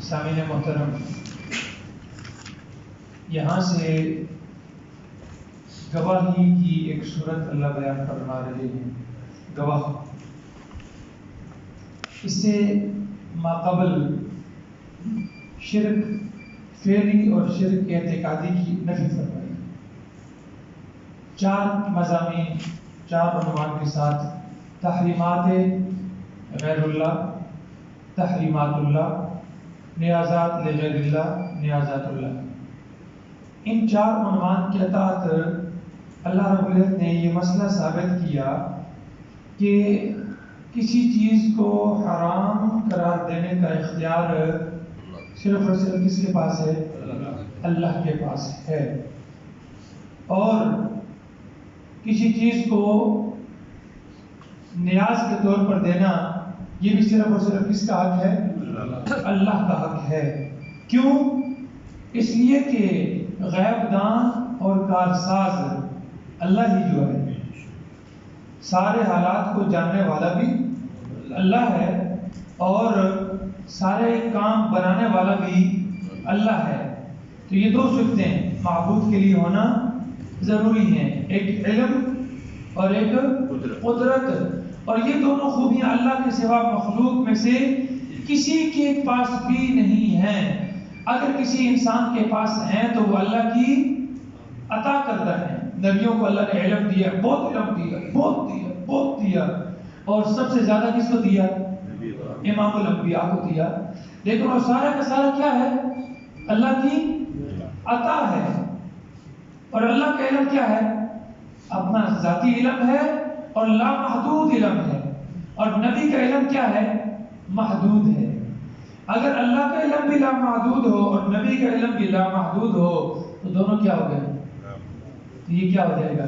سامعین محترم، یہاں سے گواہی کی ایک صورت اللہ بیان فرما رہے ہیں۔ گواہ، اس سے ماقبل شرک فعلی اور شرک اعتقادی کی نفی فرمائی۔ 4 مضامین، 4 عنوان کے ساتھ: تحریمات غیر اللہ، تحریمات اللہ، نیازات لغیر اللہ، نیازات اللہ۔ ان 4 عنوان کے تحت اللہ رب العزت نے یہ مسئلہ ثابت کیا کہ کسی چیز کو حرام قرار دینے کا اختیار صرف اور صرف کس کے پاس ہے؟ اللہ کے پاس ہے۔ اور کسی چیز کو نیاز کے طور پر دینا، یہ بھی صرف اور صرف کس کا حق ہے؟ اللہ کا حق ہے۔ کیوں؟ اس لیے کہ غیب دان اور کارساز اللہ ہی جو ہے، سارے حالات کو جاننے والا بھی اللہ ہے اور سارے کام بنانے والا بھی اللہ ہے۔ تو یہ 2 صفتیں معبود کے لیے ہونا ضروری ہیں، ایک علم اور ایک قدرت، اور یہ دونوں خوبیاں اللہ کے سوا مخلوق میں سے کسی کے پاس بھی نہیں ہیں۔ اگر کسی انسان کے پاس ہیں تو وہ اللہ کی عطا کردہ ہے۔ نبیوں کو اللہ نے علم دیا، بہت علم دیا، بہت دیا، اور سب سے زیادہ کس کو دیا؟ امام الانبیاء کو دیا۔ لیکن وہ سارا کا سارا کیا ہے؟ اللہ کی عطا ہے۔ اور اللہ کا علم کیا ہے؟ اپنا ذاتی علم ہے اور لامحدود علم ہے، اور نبی کا علم کیا ہے؟ محدود ہے۔ اگر اللہ کا علم بھی لامحدود ہو اور نبی کا علم بھی لامحدود ہو تو دونوں کیا ہو گئے؟ تو یہ کیا ہو جائے گا؟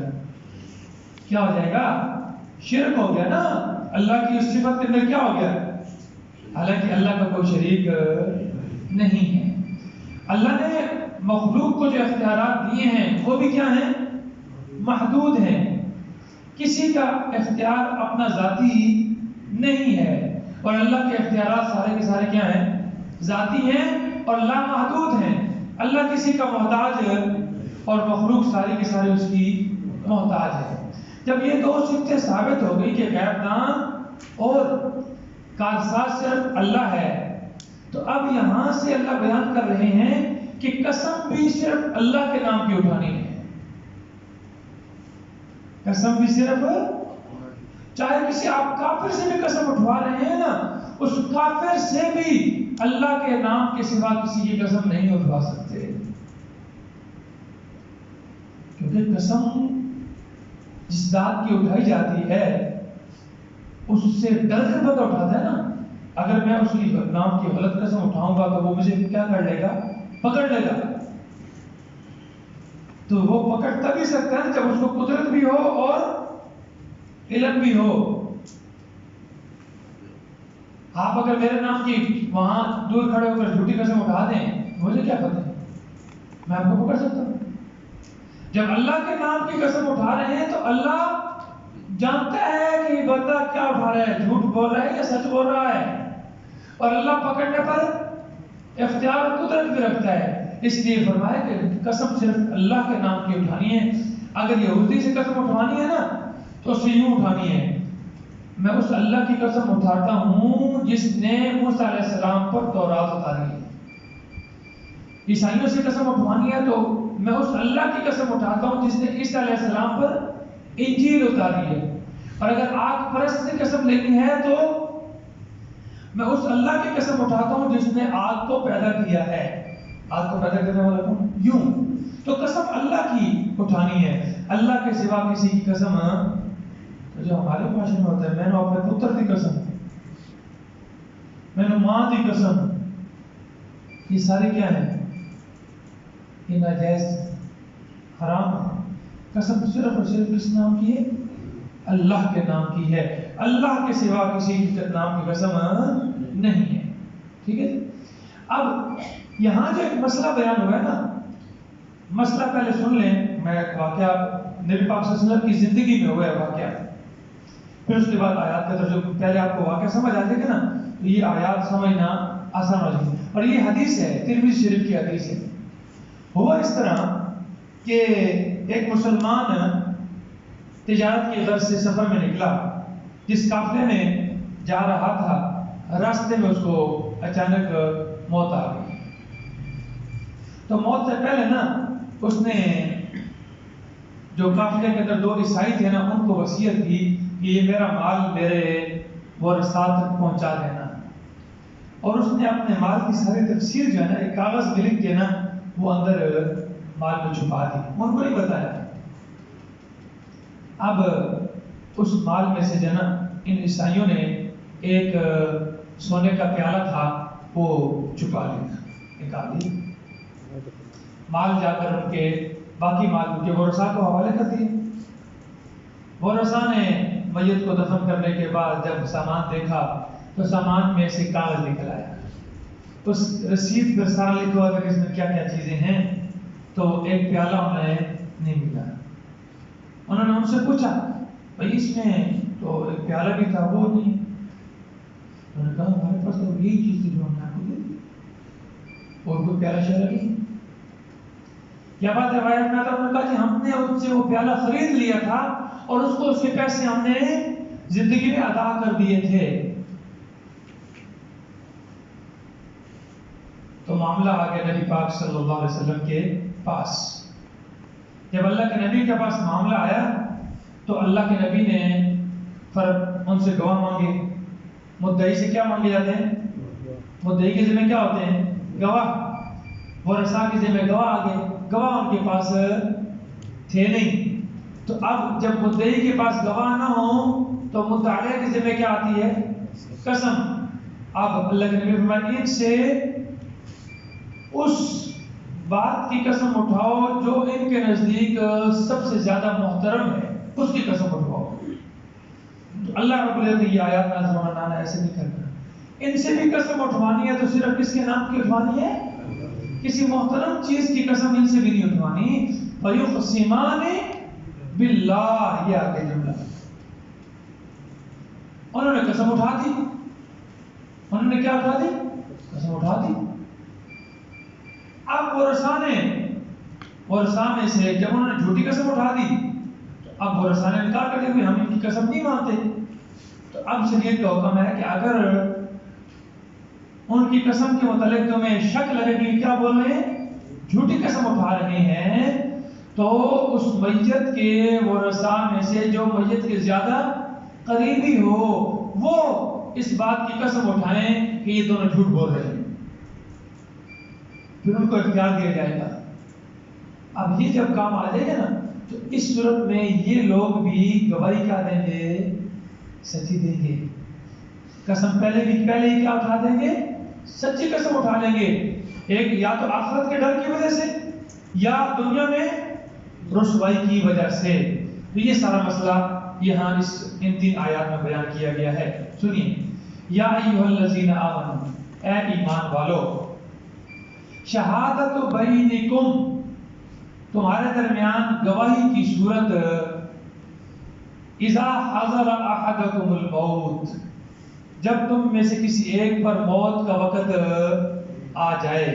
کیا ہو جائے گا؟ شرک ہو گیا نا۔ اللہ کی اس صفت کے اندر کیا ہو گیا؟ حالانکہ اللہ کا کوئی شریک نہیں ہے۔ اللہ نے مخلوق کو جو اختیارات دیے ہیں وہ بھی کیا ہیں؟ محدود ہیں۔ کسی کا اختیار اپنا ذاتی نہیں ہے، اور اللہ کے اختیارات سارے کے سارے کیا ہیں؟ ذاتی ہیں اور لامحدود ہیں۔ اللہ کسی کا محتاج ہے اور مخلوق ساری کے سارے اس کی محتاج ہے۔ جب یہ 2 صفتیں ثابت ہو گئی کہ غیب دان اور کارساز صرف اللہ ہے، تو اب یہاں سے اللہ بیان کر رہے ہیں کہ قسم بھی صرف اللہ کے نام کی اٹھانی ہے۔ قسم بھی صرف، چاہے کسی آپ کافر سے بھی قسم اٹھوا رہے ہیں نا، اس کافر سے بھی اللہ کے نام کے سوا کسی کی قسم نہیں اٹھوا سکتے، کیونکہ قسم جس ذات کی اٹھائی جاتی ہے اس سے ڈر کے بندہ اٹھاتا ہے نا۔ اگر میں اس کی نام کی غلط قسم اٹھاؤں گا تو وہ مجھے کیا کر لے گا؟ پکڑ لے گا۔ تو وہ پکڑ تبھی سکتا ہے جب اس کو قدرت بھی ہو اور علم بھی ہو۔ آپ اگر میرے نام کی وہاں دور کھڑے ہو کر جھوٹی قسم اٹھا دیں، مجھے کیا پتہ ہے؟ میں آپ کو پکڑ سکتا ہوں۔ جب اللہ کے نام کی قسم اٹھا رہے ہیں تو اللہ جانتا ہے کہ یہ بندہ کیا اٹھا رہا ہے، جھوٹ بول رہا ہے یا سچ بول رہا ہے، اور اللہ پکڑنے پر اختیار اور قدرت بھی رکھتا ہے۔ اس لیے فرمایا کہ قسم صرف اللہ کے نام کی اٹھانی ہے۔ اگر یہودی سے قسم اٹھانی ہے نا تو اسے یوں اٹھانی ہے، میں اس اللہ کی قسم اٹھاتا ہوں جس نے موسیٰ علیہ السلام پر تورات اتاری ہے۔ عیسائیوں سے قسم اٹھوانی ہے تو میں اس اللہ کی قسم اٹھاتا ہوں جس نے عیسیٰ علیہ السلام پر انجیل اتاری ہے۔ اور اگر آگ پرست سے قسم لینی ہے تو میں اس اللہ کی قسم اٹھاتا ہوں جس نے آگ کو پیدا کیا ہے۔ آگ کو پیدا کرنے والا کون؟ یوں۔ تو قسم اللہ کی اٹھانی ہے، اللہ کے سوا کسی کی قسم، جو ہمارے معاشرے میں ہوتا ہے، میں نے اپنے پتر کی قسم، میں نے ماں کی قسم، یہ سارے کیا ہیں؟ یہ ناجائز حرام ہے۔ قسم صرف اور صرف کس نام کی ہے؟ اللہ کے نام کی ہے۔ اللہ کے سوا کسی کے نام کی قسم نہیں ہے۔ ٹھیک ہے؟ اب یہاں جو ایک مسئلہ بیان ہوا ہے نا، مسئلہ پہلے سن لیں، میں ایک واقعہ نبی پاک صلی اللہ علیہ وسلم کی زندگی میں ہوا ہے واقعہ، پھر اس کے بعد آیات کا ترجمہ۔ پہلے آپ کو واقعہ سمجھ آ جائے گا نا تو یہ آیات سمجھنا آسان ہو جائے گا۔ اور یہ حدیث ہے، ترمذی شریف کی حدیث ہے۔ ہوا اس طرح کہ ایک مسلمان تجارت کی غرض سے سفر میں نکلا، جس قافلے میں جا رہا تھا راستے میں اس کو اچانک موت آ گئی۔ تو موت سے پہلے نا اس نے جو قافلے کے اندر 2 عیسائی تھے نا ان کو وصیت کی کہ یہ میرا مال میرے ورثات تک پہنچا دینا، اور اس نے اپنے مال کی ساری تفصیل جو ہے نا ایک کاغذ میں لکھ کے نا وہ اندر مال میں چھپا دی، ان کو نہیں بتایا۔ اب اس مال میں سے جو نا ان عیسائیوں نے ایک سونے کا پیالہ تھا وہ چھپا لیا، نکال لیا۔ مال جا کر ان کے باقی مال ان کے ورثاء کو حوالے کر دیے۔ ورثاء نے میت کو دفن کرنے کے بعد جب سامان دیکھا تو سامان میں سے کاغذ نکل آیا، اس رسید پر سارا لکھا ہوا تھا کہ اس میں کیا کیا چیزیں ہیں، تو ایک پیالہ انہیں نہیں ملا۔ انہوں نے ان سے پوچھا بھائی اس میں تو ایک پیالہ بھی تھا وہ نہیں، انہوں نے کہا ہمارے پاس تو یہی چیز تھی جو ہم نے آپ کو دے دی، اور کوئی پیالہ شیالہ نہیں۔ کیا بات روایت میں آتا ہے، انہوں نے کہا کہ ہم نے ان سے وہ پیالہ خرید لیا تھا اور اس کو اس کے پیسے ہم نے زندگی میں ادا کر دیے تھے۔ تو معاملہ آ گیا نبی پاک صلی اللہ علیہ وسلم کے پاس۔ جب اللہ کے نبی کے پاس معاملہ آیا تو اللہ کے نبی نے ان سے گواہ مانگے۔ مدعی سے کیا مانگے جاتے ہیں؟ مدعی کے ذمہ کیا ہوتے ہیں؟ گواہ۔ ورثاء کے ذمہ گواہ آگے، گواہ ان کے پاس تھے نہیں، تو اب جب مدعی کے پاس گواہ نہ ہو تو مدعی کے ذمہ کیا آتی ہے؟ قسم۔ اب اللہ کے نبی فرمایا ان سے اس بات کی قسم اٹھاؤ جو ان کے نزدیک سب سے زیادہ محترم ہے، اس کی قسم اٹھاؤ۔ تو اللہ رب العزت یہ آیات نازل فرمانا ایسے نہیں کرتا، ان سے بھی قسم اٹھوانی ہے تو صرف کس کے نام کی اٹھوانی ہے؟ کسی محترم چیز کی قسم ان سے بھی نہیں اٹھوانی۔ فَيُقْسِمَانِ بِاللَّهِ، یہ آگے جملہ انہوں نے قسم اٹھا دی۔ انہوں نے کیا اٹھا دی؟ قسم اٹھا دی۔ اب ورثاء میں سے جب انہوں نے جھوٹی قسم اٹھا دی تو اب ورثاء نے انکار کر دیا ہم ان کی قسم نہیں مانتے۔ تو اب شریعت کا حکم ہے کہ اگر ان کی قسم کے متعلق تمہیں شک لگے کہ کیا بول رہے ہیں، جھوٹی قسم اٹھا رہے ہیں، تو اس میت کے ورثاء میں سے جو میت کے زیادہ قریبی ہو وہ اس بات کی قسم اٹھائیں کہ یہ دونوں جھوٹ بول رہے ہیں، پھر ان کو اختیار دیا جائے گا۔ اب یہ جب کام آ جائے گا نا تو اس صورت میں یہ لوگ بھی گواہی کیا دیں گے؟ سچی دیں گے۔ قسم پہلے ہی کیا اٹھا دیں گے؟ سچی قسم اٹھا لیں گے، ایک یا تو آخرت کے ڈر کی وجہ سے یا دنیا میں رسوائی کی وجہ سے۔ تو یہ سارا مسئلہ یہاں ان 3 آیات میں بیان کیا گیا ہے۔ سنیے، یا ایھا الذین آمنوا، اے ایمان والو، شہادت بینکم، تمہارے درمیان گواہی کی صورت، اذا حضر احدکم الموت، جب تم میں سے کسی ایک پر موت کا وقت آ جائے۔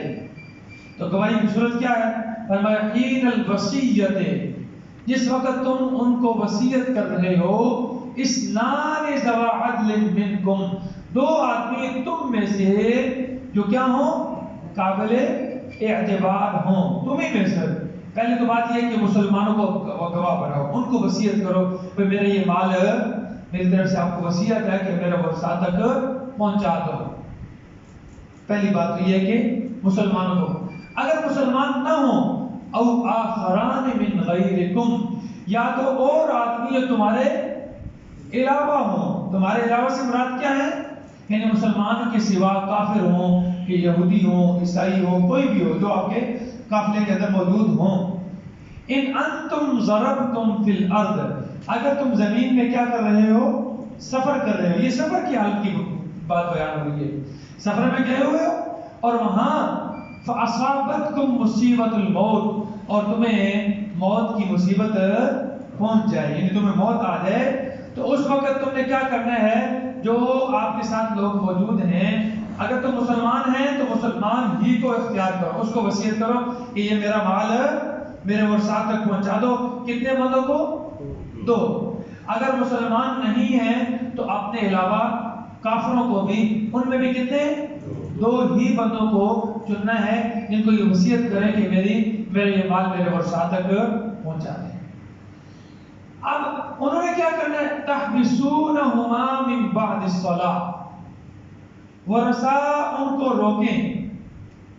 تو گواہی کی صورت کیا ہے؟ فرمایا حین الوصیت، جس وقت تم ان کو وصیت کر رہے ہو، اثنان ذوا عدل منکم، 2 آدمی تم میں سے جو کیا ہوں؟ قابل اعتبار ہوں تمہیں میں سے۔ پہلے تو بات یہ ہے کہ مسلمانوں کو گواہ بناؤ، ان کو وصیت کرو کہ میرا یہ مال میری طرف سے آپ کو وصیت ہے کہ میرے ورثاء تک پہنچا دو۔ پہلی بات تو یہ ہے کہ مسلمانوں کو، اگر مسلمان نہ ہوں، او آخران من غیرکم، یا تو اور آدمی جو تمہارے علاوہ ہوں۔ تمہارے علاوہ سے مراد کیا ہے؟ یعنی مسلمانوں کے سوا کافر ہوں، کہ یہودی ہوں، عیسائی ہوں، کوئی بھی ہو جو آپ کے قافلے کے اندر موجود ہوں۔ ان انتم ضربتم فی الارض، اگر تم زمین میں کیا کر رہے ہو؟ سفر کر رہے ہو۔ یہ سفر کی حالت کی بات بیان ہو رہی ہے، سفر میں گئے ہوئے ہو اور وہاں فاصابتکم مصیبت الموت، اور تمہیں موت کی مصیبت پہنچ جائے، یعنی تمہیں موت آ جائے، تو اس وقت تم نے کیا کرنا ہے؟ جو آپ کے ساتھ لوگ موجود ہیں اگر تم مسلمان ہیں تو مسلمان ہی کو اختیار کرو، اس کو وصیت کرو کہ یہ میرا مال میرے ورثات تک پہنچا دو۔ کتنے بندوں کو؟ 2۔ اگر مسلمان نہیں ہیں تو اپنے علاوہ کافروں کو بھی، ان میں بھی کتنے؟ 2 ہی بندوں کو چننا ہے جن کو یہ وصیت کریں کہ میرے یہ مال میرے ورثات تک پہنچا دیں۔ اب انہوں نے کیا کرنا ہے؟ تحبسونہما من بعد الصلاۃ، ورثاء ان کو روکیں،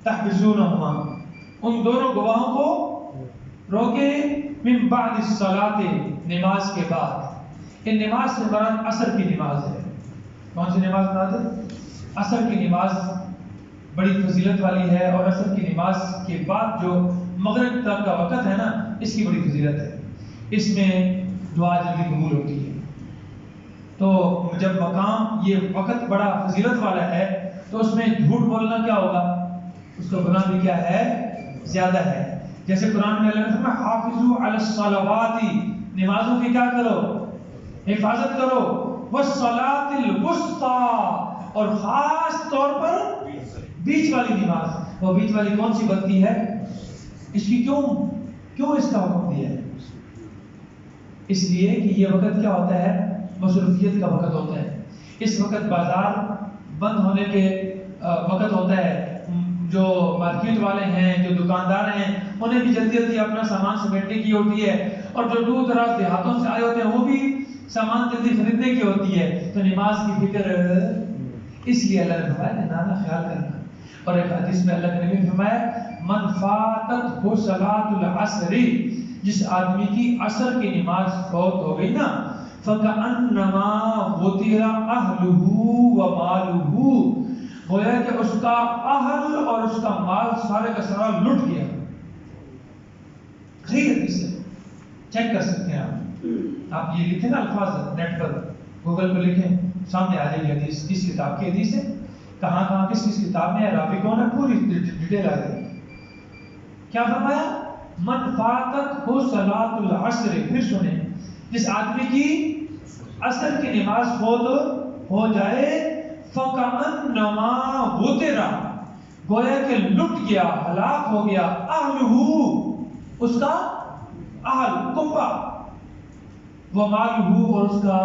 تحبسونہما ان دونوں گواہوں کو روکیں، من بعد الصلاۃ نماز کے بعد۔ ان نماز سے مراد عصر کی نماز ہے۔ کون سی نماز مراد ہے؟ عصر کی نماز بڑی فضیلت والی ہے، اور عصر کی نماز کے بعد جو مغرب تک کا وقت ہے نا، اس کی بڑی فضیلت ہے، اس میں دعا جلدی قبول ہوتی ہے۔ تو جب مقام یہ وقت بڑا فضیلت والا ہے تو اس میں جھوٹ بولنا کیا ہوگا؟ اس کا گناہ بھی کیا ہے؟ زیادہ ہے۔ جیسے قرآن میں اللہ نے فرمایا حافظوا علی الصلوات، نمازوں کی کیا کرو؟ حفاظت کرو، والصلاۃ الوسطی، اور خاص طور پر بیچ والی نماز۔ وہ بیچ والی کون سی بنتی ہے؟ اس کی کیوں اس کا حکم دیا ہے؟ اس لیے کہ یہ وقت کیا ہوتا ہے؟ مصروفیت کا وقت ہوتا ہے۔ اس وقت بازار بند ہونے کے وقت ہوتا ہے، جو مارکیٹ والے ہیں، جو دکاندار ہیں، انہیں بھی جلدی جلدی اپنا سامان سمیٹنے کی ہوتی ہے، اور جو دور دراز دیہاتوں سے آئے ہوتے ہیں وہ بھی سامان جلدی خریدنے کی ہوتی ہے، تو نماز کی فکر اس لیے اللہ نے فرمایا نانا خیال کرنا۔ اور ایک حدیث میں اللہ کے نبی نے فرمایا من فاتتہ صلاۃ العصر، جس آدمی کی عصر کی نماز فوت ہو گئی نا، فکأنما غتر اہلہ ومالہ، گویا کہ اس کا اہل اور اس کا مال سارے کا سارا لٹ گیا۔ صحیح حدیث ہے، چیک کر سکتے ہیں آپ یہ لکھیں نا الفاظ نیٹ پر، گوگل پہ لکھیں، سامنے آ جائے گی حدیث، کس کتاب کی حدیث ہے، کہاں کس کتاب میں ہے، راوی کون ہے، پوری ڈیٹیل آ جائے گی۔ کیا فرمایا؟ من فاتتہ صلاۃ العصر، پھر سنیں، جس آدمی کی عصر کی نماز فوت ہو جائے، فکأنما غتر، گویا کہ لٹ گیا، ہلاک ہو گیا، اہلہ، اس کا اہل کنبہ، ومالہ، اور اس کا۔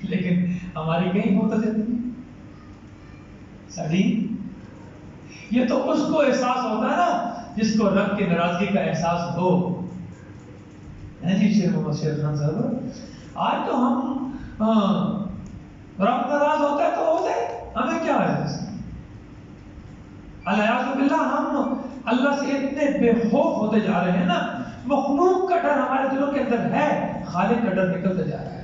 لیکن ہماری کہیں ہوتا جاتی ہے ساری، یہ تو اس کو احساس ہوتا ہے نا جس کو رب کی ناراضگی کا احساس ہو۔ جی شیخ محمد شیخ خان صاحب، آج تو ہم رب ناراض ہوتا ہے تو ہو جائے، ہمیں کیا ہے اس میں؟ الیاذ باللہ، ہم اللہ سے اتنے بے خوف ہوتے جا رہے ہیں نا، مخلوق کا ڈر ہمارے دلوں کے اندر ہے، خالق کا ڈر نکلتا جا رہا ہے۔